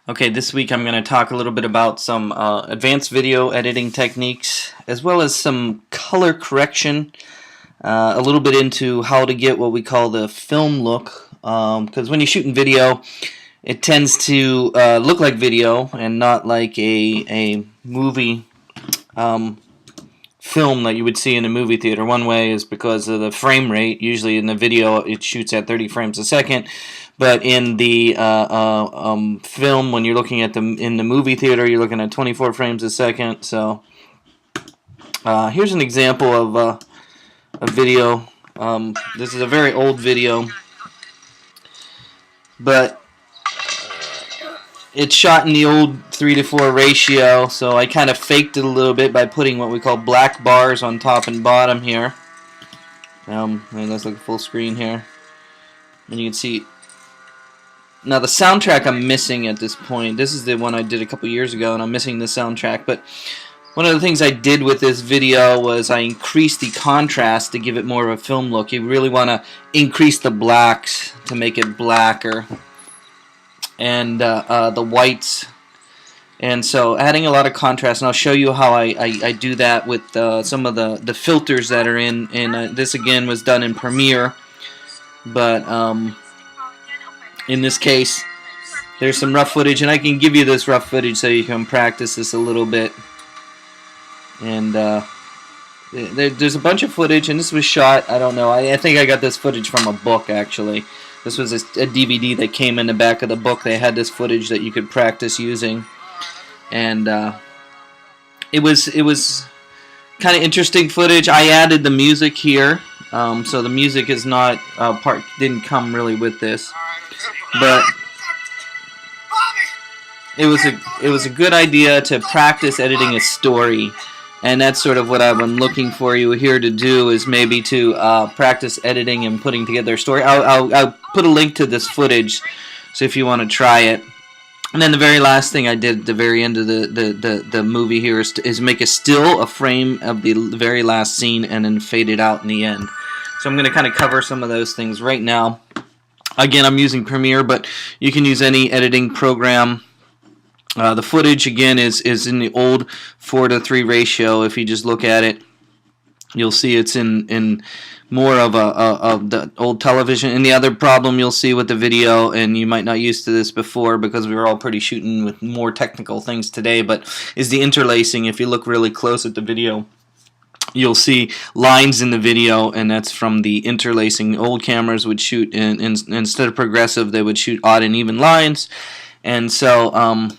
Okay, this week I'm going to talk a little bit about some advanced video editing techniques, as well as some color correction, a little bit into how to get what we call the film look, because when you're shooting video, it tends to look like video and not like a movie film that you would see in a movie theater. One way is because of the frame rate. Usually in the video it shoots at 30 frames a second, but in the film, when you're looking at in the movie theater, you're looking at 24 frames a second. So here's an example of a video. This is a very old video, but it's shot in the old 3:4 ratio, so I kind of faked it a little bit by putting what we call black bars on top and bottom here. Let's look at full screen here, and you can see. Now the soundtrack I'm missing at this point. This is the one I did a couple years ago, and I'm missing the soundtrack. But one of the things I did with this video was I increased the contrast to give it more of a film look. You really want to increase the blacks to make it blacker, and the whites. And so adding a lot of contrast, and I'll show you how I do that with some of the filters that are in. And this again was done in Premiere, but in this case, there's some rough footage, and I can give you this rough footage so you can practice this a little bit. And there's a bunch of footage, and this was shot, I don't know, I think I got this footage from a book, actually. This was a DVD that came in the back of the book. They had this footage that you could practice using. And it was kind of interesting footage. I added the music here, so the music is not didn't come really with this. But it was a good idea to practice editing a story, and that's sort of what I've been looking for you here to do, is maybe to practice editing and putting together a story. I'll put a link to this footage, so if you want to try it. And then the very last thing I did at the very end of the movie here is make a frame of the very last scene and then fade it out in the end. So I'm going to kind of cover some of those things right now. Again, I'm using Premiere, but you can use any editing program. The footage, again, is in the old 4:3 ratio. If you just look at it, you'll see it's in more of the old television. And the other problem you'll see with the video, and you might not used to this before because we were all pretty shooting with more technical things today, but is the interlacing. If you look really close at the video, you'll see lines in the video, and that's from the interlacing. Old cameras would shoot, instead of progressive, they would shoot odd and even lines, and so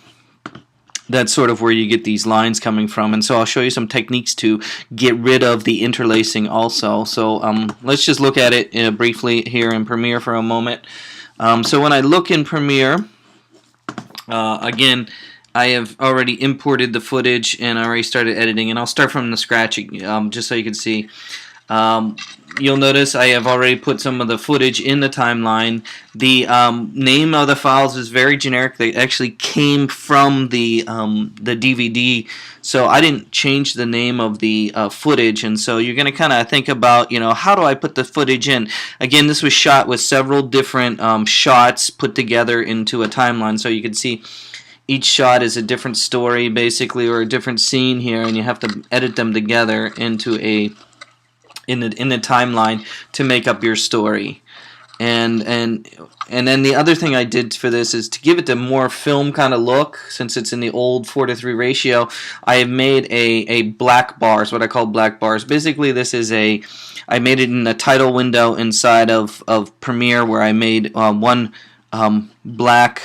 that's sort of where you get these lines coming from. And so I'll show you some techniques to get rid of the interlacing also. So let's just look at it briefly here in Premiere for a moment. So when I look in Premiere, again, I have already imported the footage and I already started editing, and I'll start from the scratch just so you can see. You'll notice I have already put some of the footage in the timeline. The name of the files is very generic. They actually came from the DVD, so I didn't change the name of the footage. And so you're going to kind of think about, how do I put the footage in? Again, this was shot with several different shots put together into a timeline, so you can see each shot is a different story, basically, or a different scene here, and you have to edit them together into in the timeline to make up your story. And then the other thing I did for this is to give it the more film kind of look. Since it's in the old 4:3 ratio, I have made a black bars, what I call black bars. Basically, this is I made it in the title window inside of Premiere, where I made one black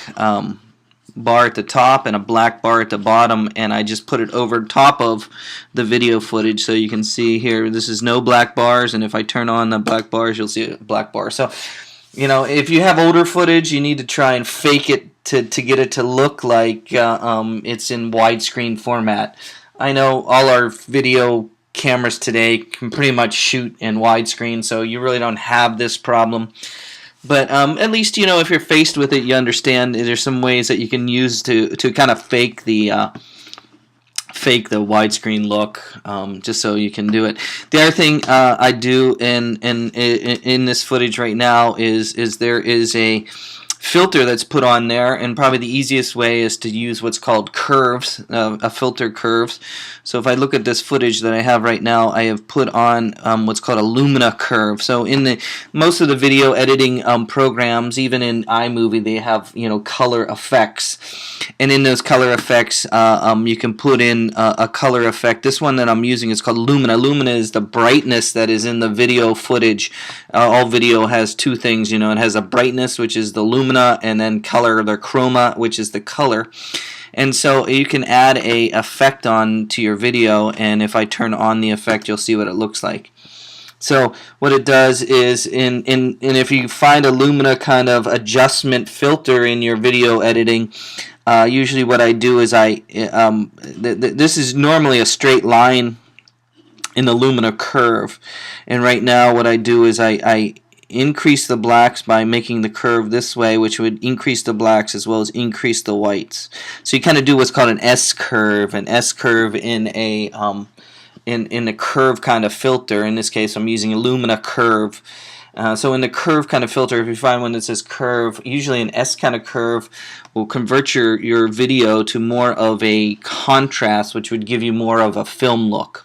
bar at the top and a black bar at the bottom, and I just put it over top of the video footage. So you can see here, this is no black bars, and if I turn on the black bars, you'll see a black bar. So, if you have older footage, you need to try and fake it to get it to look like it's in widescreen format. I know all our video cameras today can pretty much shoot in widescreen, so you really don't have this problem. But at least, if you're faced with it, you understand there's some ways that you can use to kind of fake the widescreen look, just so you can do it. The other thing I do in this footage right now is there is a filter that's put on there, and probably the easiest way is to use what's called curves, a filter curves. So if I look at this footage that I have right now, I have put on what's called a Lumina curve. So in most of the video editing programs, even in iMovie, they have color effects, and in those color effects you can put in a color effect. This one that I'm using is called Lumina. Lumina is the brightness that is in the video footage. All video has two things, it has a brightness, which is the lumina, and then color, the chroma, which is the color. And so you can add a effect on to your video, and if I turn on the effect, you'll see what it looks like. So what it does is, and if you find a Lumina kind of adjustment filter in your video editing, usually what I do is this is normally a straight line in the Lumina curve, and right now what I do is I increase the blacks by making the curve this way, which would increase the blacks as well as increase the whites. So you kind of do what's called an S-curve in a in a curve kind of filter. In this case, I'm using a Lumina curve. So in the curve kind of filter, if you find one that says curve, usually an S kind of curve will convert your video to more of a contrast, which would give you more of a film look.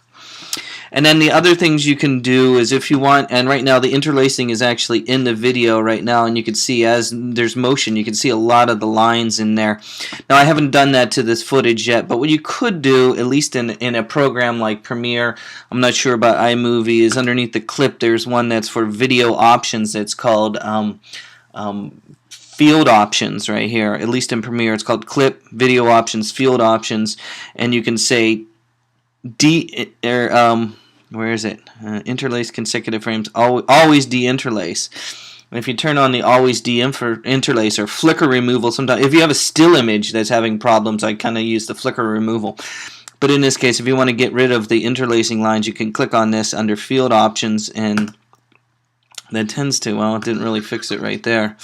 And then the other things you can do is, if you want, and right now the interlacing is actually in the video right now, and you can see as there's motion, you can see a lot of the lines in there. Now I haven't done that to this footage yet, but what you could do, at least in a program like Premiere, I'm not sure about iMovie, is underneath the clip there's one that's for video options that's called field options right here. At least in Premiere it's called clip, video options, field options, and you can say where is it? Interlace consecutive frames. Always deinterlace. And if you turn on the always deinterlace or flicker removal, sometimes if you have a still image that's having problems, I kind of use the flicker removal. But in this case, if you want to get rid of the interlacing lines, you can click on this under field options, and that tends to, well, it didn't really fix it right there.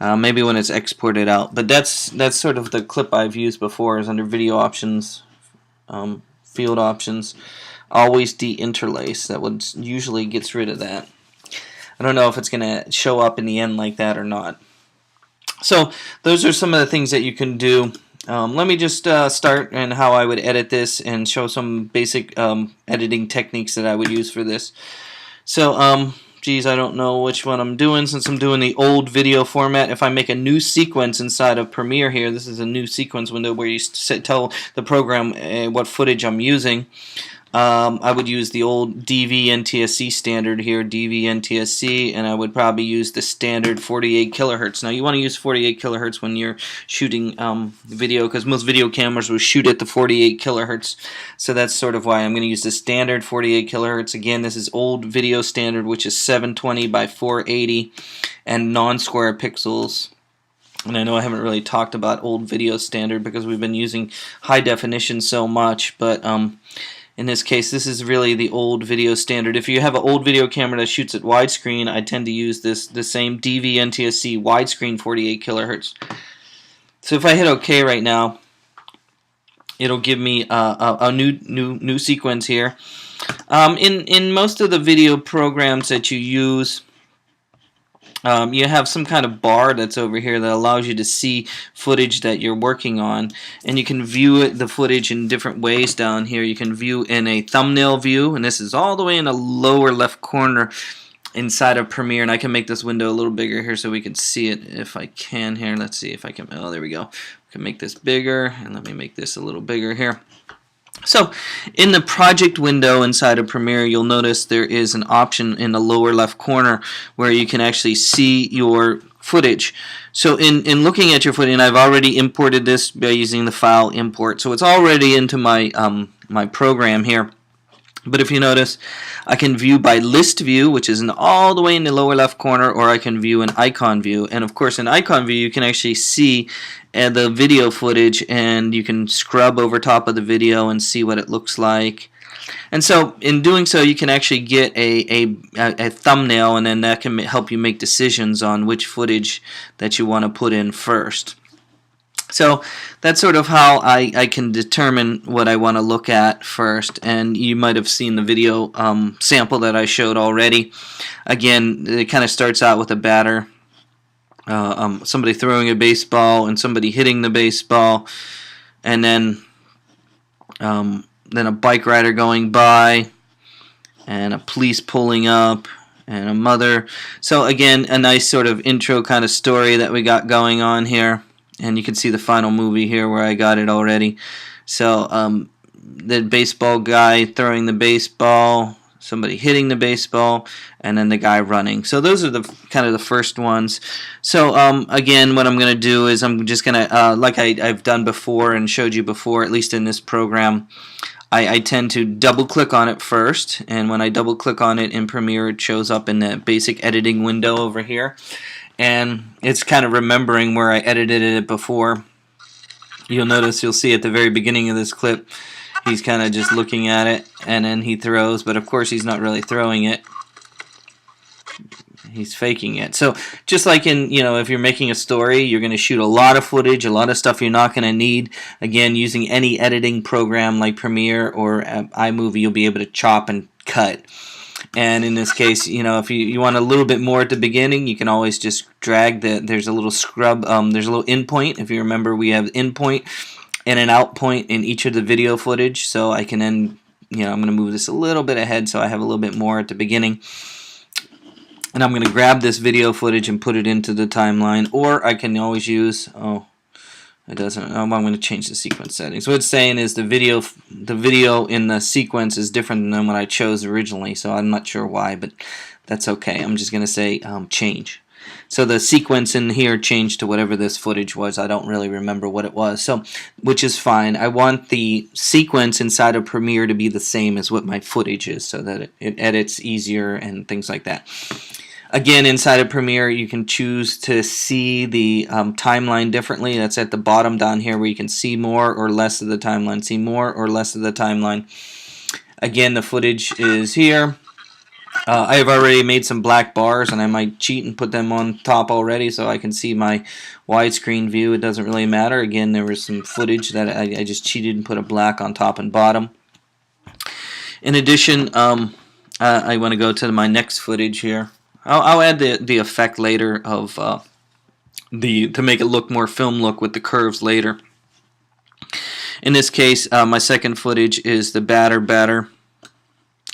Maybe when it's exported out. But that's sort of the clip I've used before, is under video options, field options, always deinterlace. That would usually gets rid of that. I don't know if it's going to show up in the end like that or not. So those are some of the things that you can do. Let me just start and how I would edit this and show some basic editing techniques that I would use for this. So geez, I don't know which one I'm doing, since I'm doing the old video format. If I make a new sequence inside of Premiere here, this is a new sequence window where you tell the program what footage I'm using. I would use the old DV-NTSC standard here, DV-NTSC, and I would probably use the standard 48 kilohertz. Now you want to use 48 kilohertz when you're shooting video, because most video cameras will shoot at the 48 kilohertz. So that's sort of why I'm going to use the standard 48 kilohertz. Again, this is old video standard, which is 720 by 480 and non-square pixels. And I know I haven't really talked about old video standard because we've been using high definition so much, but in this case, this is really the old video standard. If you have an old video camera that shoots at widescreen, I tend to use the same DV-NTSC widescreen 48 kilohertz. So if I hit OK right now, it'll give me a new sequence here. In most of the video programs that you use, you have some kind of bar that's over here that allows you to see footage that you're working on, and you can view the footage in different ways down here. You can view in a thumbnail view, and this is all the way in the lower left corner inside of Premiere, and I can make this window a little bigger here so we can see it if I can here. Let's see if I can, oh, there we go. I can make this bigger, and let me make this a little bigger here. So in the project window inside of Premiere, you'll notice there is an option in the lower left corner where you can actually see your footage. So in looking at your footage, and I've already imported this by using the file import, so it's already into my my program here. But if you notice, I can view by list view, which is all the way in the lower left corner, or I can view an icon view. And of course, in icon view, you can actually see the video footage, and you can scrub over top of the video and see what it looks like. And so in doing so, you can actually get a thumbnail, and then that can help you make decisions on which footage that you want to put in first. So that's sort of how I can determine what I want to look at first. And you might have seen the video sample that I showed already. Again, it kind of starts out with a batter somebody throwing a baseball and somebody hitting the baseball, and then a bike rider going by, and a police pulling up, and a mother. So again, a nice sort of intro kind of story that we got going on here, and you can see the final movie here where I got it already. So the baseball guy throwing the baseball, somebody hitting the baseball, and then the guy running. So those are the kind of the first ones. So again, what I'm going to do is I'm just going to, like I've done before and showed you before, at least in this program, I tend to double click on it first, and when I double click on it in Premiere, it shows up in the basic editing window over here, and it's kind of remembering where I edited it before. You'll see at the very beginning of this clip, he's kind of just looking at it, and then he throws, but of course he's not really throwing it. He's faking it. So just like in, if you're making a story, you're going to shoot a lot of footage, a lot of stuff you're not going to need. Again, using any editing program like Premiere or iMovie, you'll be able to chop and cut. And in this case, if you want a little bit more at the beginning, you can always just drag there's a little scrub, there's a little in point. If you remember, we have in point and an out point in each of the video footage. So I can then, I'm going to move this a little bit ahead so I have a little bit more at the beginning. And I'm going to grab this video footage and put it into the timeline, or I can always use, it doesn't, I'm going to change the sequence settings. What it's saying is the video in the sequence is different than what I chose originally, so I'm not sure why, but that's okay. I'm just going to say change. So the sequence in here changed to whatever this footage was. I don't really remember what it was, so which is fine. I want the sequence inside of Premiere to be the same as what my footage is, so that it edits easier and things like that. Again, inside of Premiere, you can choose to see the timeline differently. That's at the bottom down here where you can see more or less of the timeline. See more or less of the timeline. Again, the footage is here. I have already made some black bars, and I might cheat and put them on top already so I can see my widescreen view. It doesn't really matter. Again, there was some footage that I just cheated and put a black on top and bottom. In addition, I want to go to my next footage here. I'll add the effect later of to make it look more film look with the curves later. In this case, my second footage is the batter.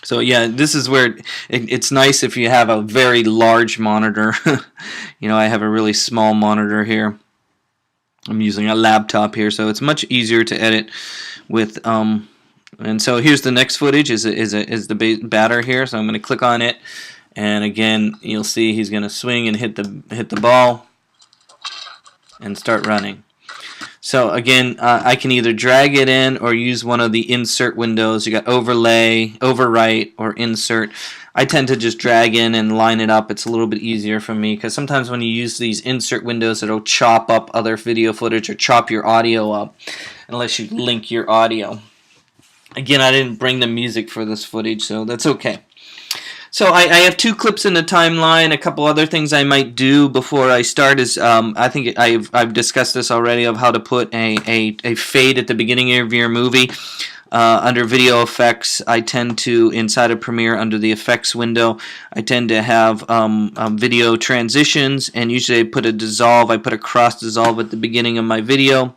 So yeah, this is where it's nice if you have a very large monitor. I have a really small monitor here. I'm using a laptop here, so it's much easier to edit with. And so here's the next footage is the batter here. So I'm going to click on it. And again, you'll see he's going to swing and hit the ball and start running. So again, I can either drag it in or use one of the insert windows. You got overlay, overwrite, or insert. I tend to just drag in and line it up. It's a little bit easier for me because sometimes when you use these insert windows, it'll chop up other video footage or chop your audio up unless you link your audio. Again, I didn't bring the music for this footage, so that's okay. So I have two clips in the timeline. A couple other things I might do before I start is I think I've discussed this already of how to put a fade at the beginning of your movie. Under video effects, I tend to, inside of Premiere under the effects window, I tend to have video transitions, and usually I put a cross dissolve at the beginning of my video.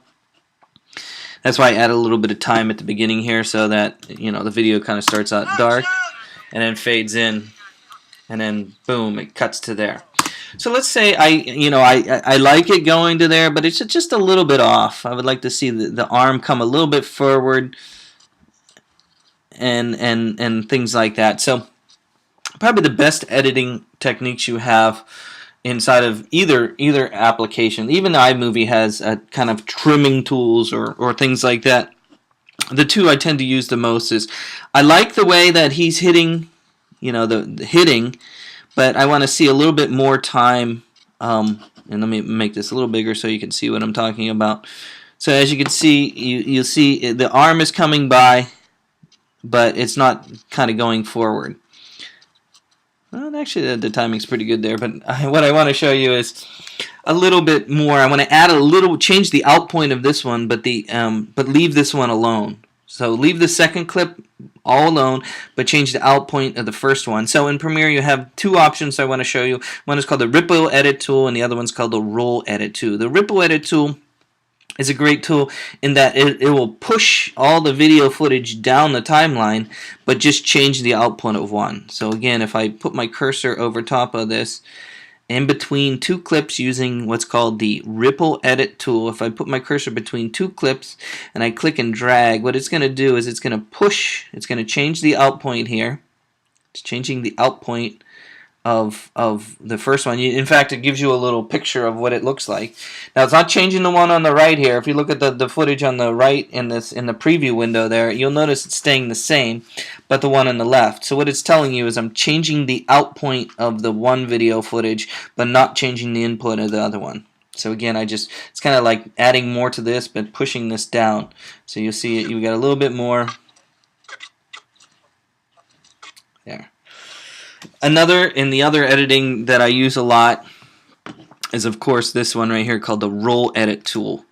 That's why I add a little bit of time at the beginning here so that the video kind of starts out dark and then fades in, and then boom, it cuts to there. So let's say I like it going to there, but it's just a little bit off. I would like to see the arm come a little bit forward and things like that. So probably the best editing techniques you have inside of either application. Even iMovie has a kind of trimming tools or things like that. The two I tend to use the most is I like the way that he's hitting, the hitting, but I want to see a little bit more time. And let me make this a little bigger so you can see what I'm talking about. So as you can see, you'll see the arm is coming by, but it's not kind of going forward. Well, actually, the timing's pretty good there, but what I want to show you is a little bit more. I want to add change the out point of this one, but leave this one alone. So leave the second clip all alone, but change the out point of the first one. So in Premiere, you have two options I want to show you. One is called the Ripple Edit tool, and the other one's called the Roll Edit tool. The Ripple Edit tool is a great tool in that it will push all the video footage down the timeline, but just change the output of one. So again, if I put my cursor over top of this, in between two clips using what's called the Ripple Edit tool, if I put my cursor between two clips and I click and drag, what it's going to do is it's going to push, it's going to change the out point here. It's changing the out point of the first one. In fact, it gives you a little picture of what it looks like. Now, it's not changing the one on the right here. If you look at the footage on the right in the preview window there, you'll notice it's staying the same, but the one on the left. So what it's telling you is I'm changing the out point of the one video footage, but not changing the input of the other one. So again, it's kind of like adding more to this, but pushing this down. So you'll see it. You got a little bit more there. In the other editing that I use a lot is, of course, this one right here called the Roll Edit tool.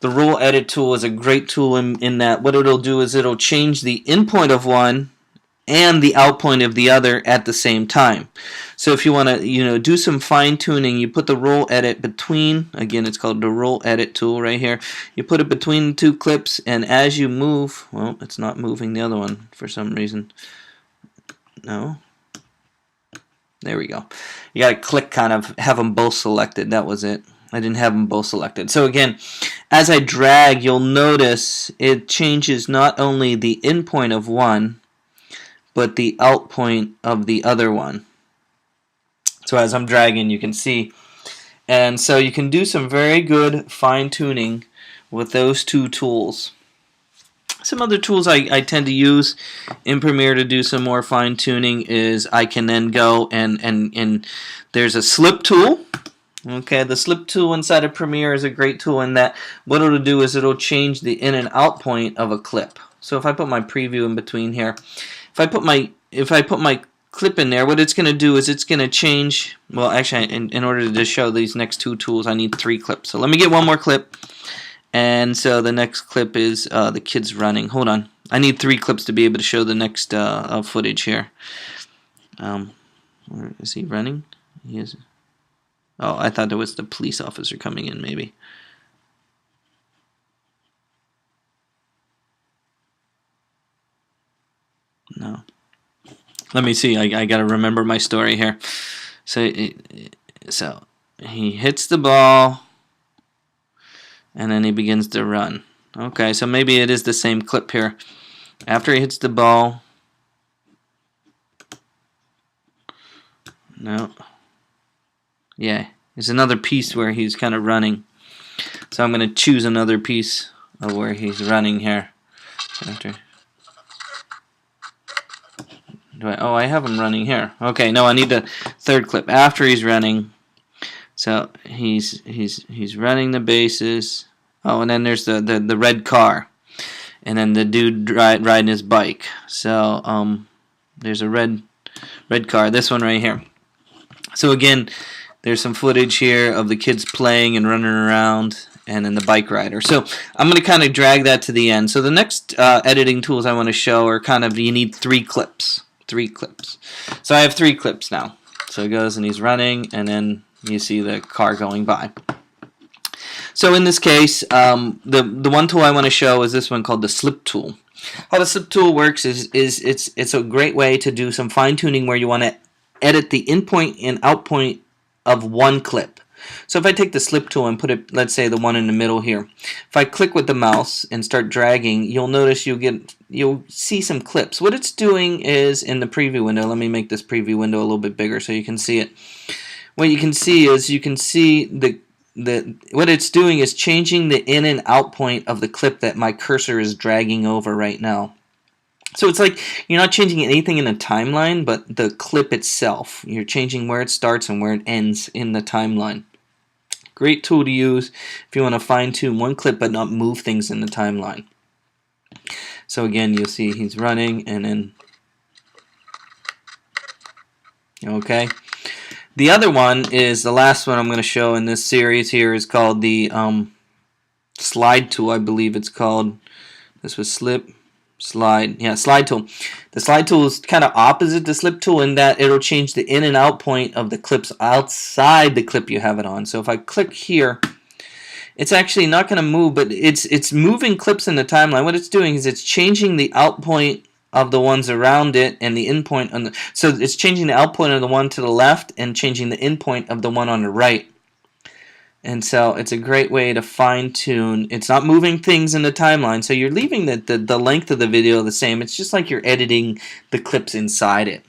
The Roll Edit tool is a great tool in that what it'll do is it'll change the in point of one and the out point of the other at the same time. So if you want to do some fine tuning, you put the Roll Edit between, again it's called the Roll Edit tool right here. You put it between two clips, and as you move, well, it's not moving the other one for some reason. No. There we go. You got to click, kind of have them both selected. That was it. I didn't have them both selected. So again, as I drag, you'll notice it changes not only the in point of one, but the out point of the other one. So as I'm dragging, you can see. And so you can do some very good fine tuning with those two tools. Some other tools I tend to use in Premiere to do some more fine tuning is I can then go and there's a slip tool. Okay, the slip tool inside of Premiere is a great tool in that what it'll do is it'll change the in and out point of a clip. So if I put my preview in between here, if I put my clip in there, what it's going to do is it's going to change. Well, actually, in order to show these next two tools, I need 3 clips. So let me get one more clip. And so the next clip is the kids running. Hold on. I need 3 clips to be able to show the next footage here. Where is he running? He is. Oh, I thought there was the police officer coming in, maybe. No. Let me see. I got to remember my story here. So he hits the ball. And then he begins to run. Okay, so maybe it is the same clip here. After he hits the ball. No. Yeah, there's another piece where he's kind of running. So I'm going to choose another piece of where he's running here. After. I have him running here. Okay, no, I need the third clip. After he's running. So he's running the bases. Oh, and then there's the red car, and then the dude riding his bike. So there's a red car. This one right here. So again, there's some footage here of the kids playing and running around, and then the bike rider. So I'm going to kind of drag that to the end. So the next editing tools I want to show are kind of, you need 3 clips. 3 clips. So I have 3 clips now. So it goes and he's running, and then you see the car going by. So in this case, the one tool I want to show is this one called the slip tool. How the slip tool works is it's a great way to do some fine tuning where you want to edit the in point and out point of one clip. So if I take the slip tool and put it, let's say the one in the middle here, if I click with the mouse and start dragging, you'll notice you'll see some clips. What it's doing is in the preview window. Let me make this preview window a little bit bigger so you can see it. What you can see is what it's doing is changing the in and out point of the clip that my cursor is dragging over right now. So it's like you're not changing anything in the timeline, but the clip itself. You're changing where it starts and where it ends in the timeline. Great tool to use if you want to fine-tune one clip but not move things in the timeline. So again, you'll see he's running, and then okay. The other one is the last one I'm going to show in this series here is called the slide tool, I believe it's called. This was slip. Slide, yeah, slide tool. The slide tool is kind of opposite the slip tool in that it'll change the in and out point of the clips outside the clip you have it on. So if I click here, it's actually not going to move, but it's moving clips in the timeline. What it's doing is it's changing the out point of the ones around it and the in point on the, so it's changing the out point of the one to the left and changing the in point of the one on the right. And so it's a great way to fine-tune. It's not moving things in the timeline, so you're leaving the length of the video the same. It's just like you're editing the clips inside it.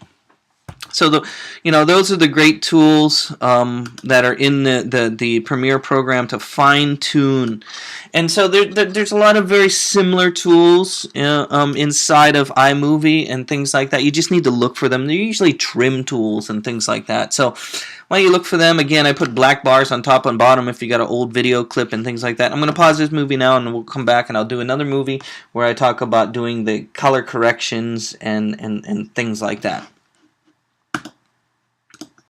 So those are the great tools that are in the Premiere program to fine-tune. And so there's a lot of very similar tools inside of iMovie and things like that. You just need to look for them. They're usually trim tools and things like that. So why don't you look for them? Again, I put black bars on top and bottom if you got an old video clip and things like that. I'm going to pause this movie now and we'll come back and I'll do another movie where I talk about doing the color corrections and things like that.